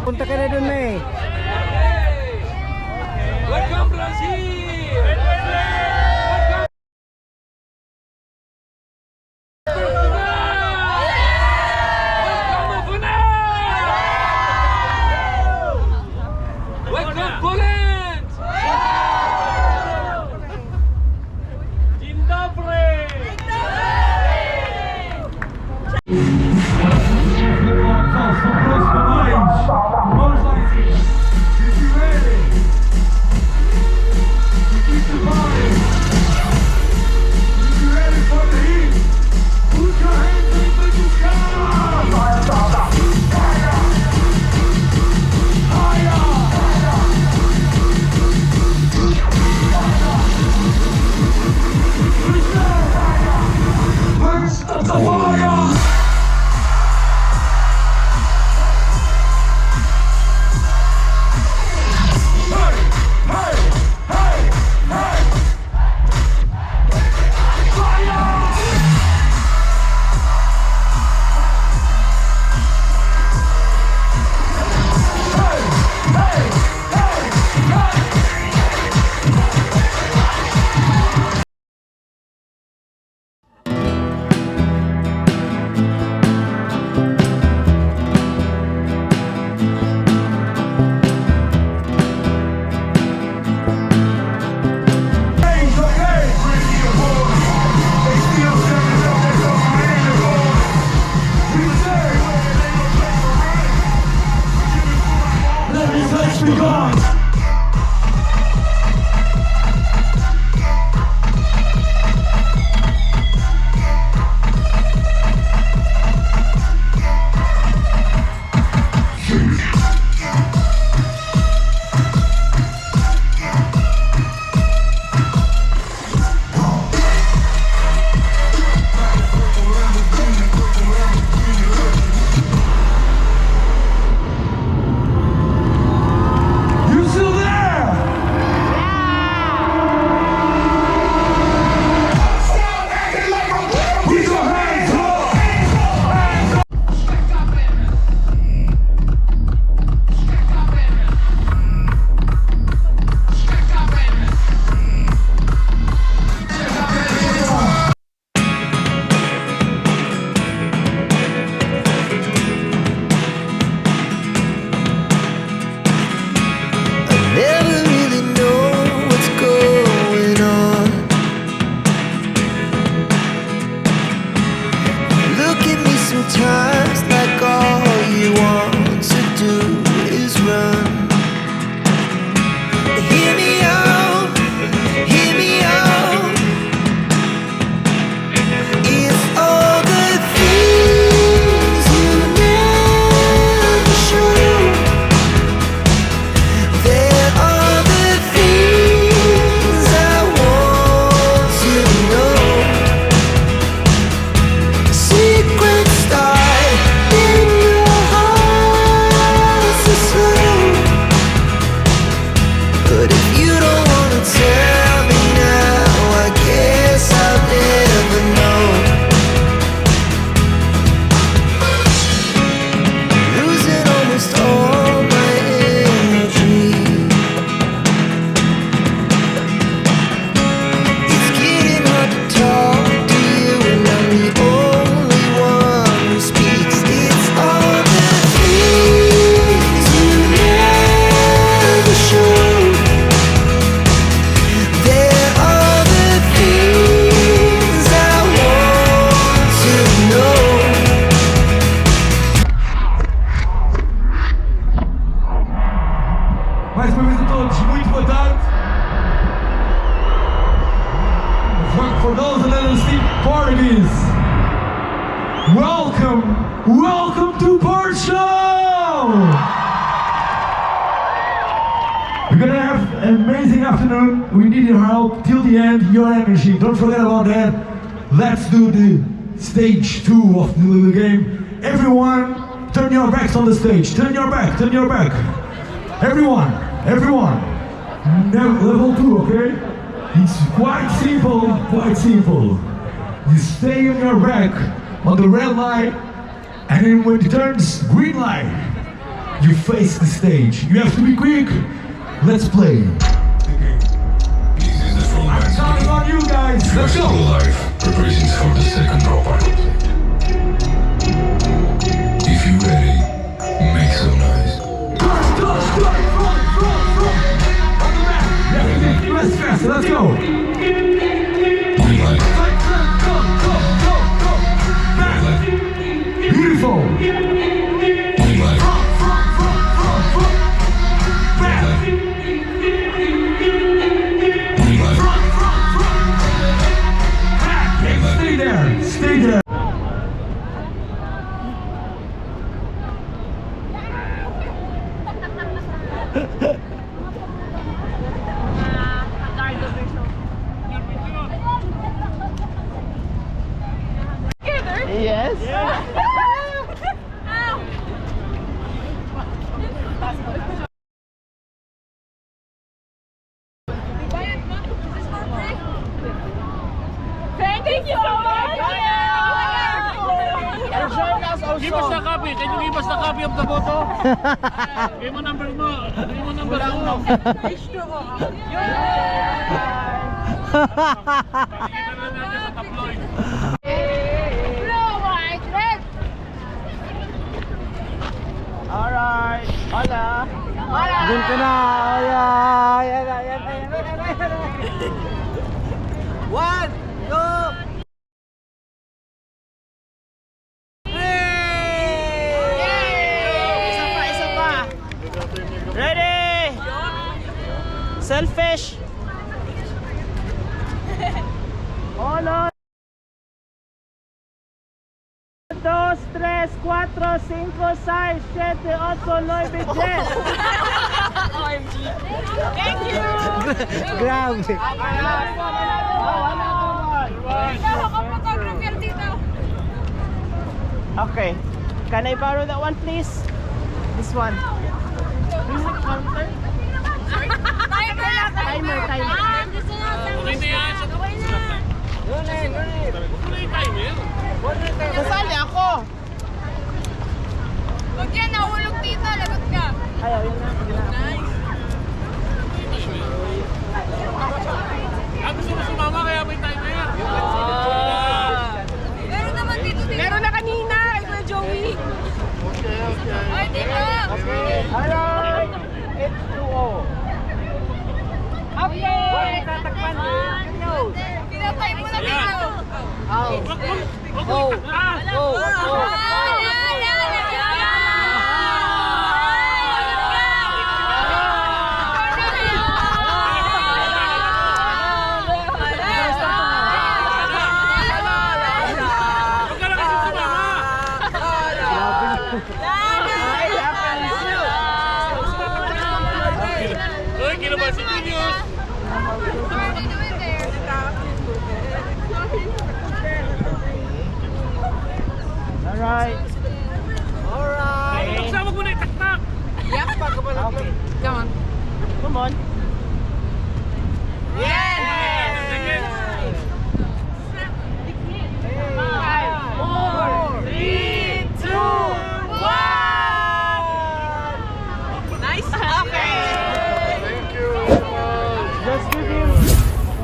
Punta ka na dun, May. Welcome, Brazil! Welcome, Poland! Dzień dobry! Sometimes like all you want to do is run. Hear me out, hear me out. It's all the things you never show. There are the things I want to know. Secrets start in your heart so slow. But if you don't wanna tell me now, I guess I'll never know. Losing almost all my energy. It's getting hard to talk to you, and I'm the only one who speaks. It's all the things you never show. There are the things I want to know. Mais uma vez a todos, muito boa tarde. For those that don't speak Portuguese, welcome to PARQUE! We're gonna have an amazing afternoon. We need your help till the end, your energy. Don't forget about that. Let's do the stage 2 of the little game. Everyone, turn your backs on the stage. Turn your back. Everyone. Level 2, okay? It's quite simple. You stay on your back on the red light, and then when it turns green light, you face the stage. You have to be quick. Let's play. This is the frontman's Counting on you guys. Let's go. live preparations for the second dropper. If you're ready, make some noise. Let's fast. Let's go. Green light. Beautiful. Green light. Red light. Green light. Red light. Stay there. Stay there. Yes. Thank you so much. Give us the copy. Can you give us the copy of the photo? Give mo number mo. Give mo number mo. Pakita na natin sa tabloid. Blue, white, red. Alright. Hola. Hola. Dun ka na. Ayan. One, two, Isa pa. Ready? Selfish. Hola. 2, 3, 4, 5, 6, 7, 8, 9, 10. Thank you. Grabe. Dito ako photographer dito. Okay. Can I borrow that one, please? This one. Timer. Timer. Okay na yan. Wala yung timer. Nasali ako. Huwag yan, nahulog dito. Lagot ka. Ayaw, yun na. Gusto mo sumama kaya may timer. Meron naman dito. Meron na kanina. Ito Joey. Ay, dito. Alright. It's 2-0. Okay. Tatakpan. Pinatay mo na dito. Out. Go. Go. Huwag ka lang kasi sumama. Uy, kinabahan si Julius. Alright. Buksan mo muna itaktak. Okay. Come on.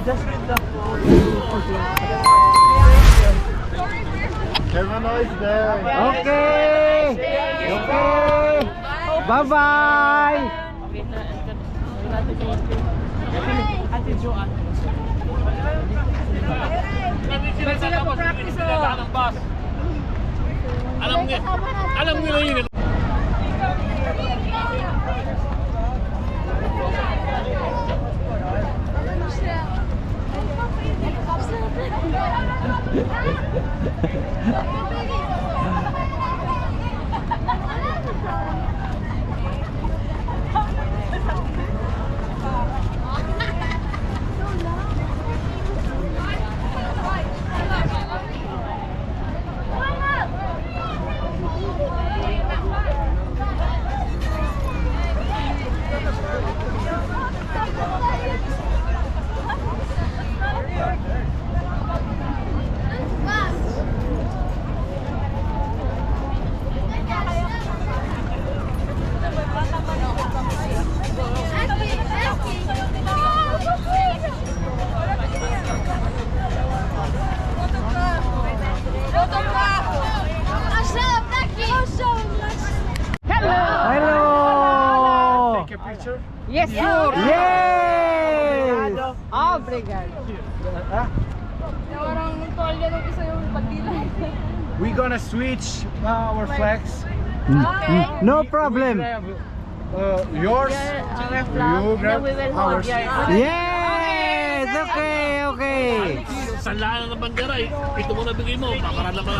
Just read the Okay. Bye-bye. Ate Joanne. Sila practice ng bus. Alam nila yun. Yes, sir. Yes! Obrigado. Parang tolya nung isa yung pagdilay. We gonna switch our flags. Okay. We No problem. grab yours. Our You flag. grab Then we will ours. hold yours. Yes! Okay, okay. Sanlaan ng bandera, ito mo na bigay mo, baka naman.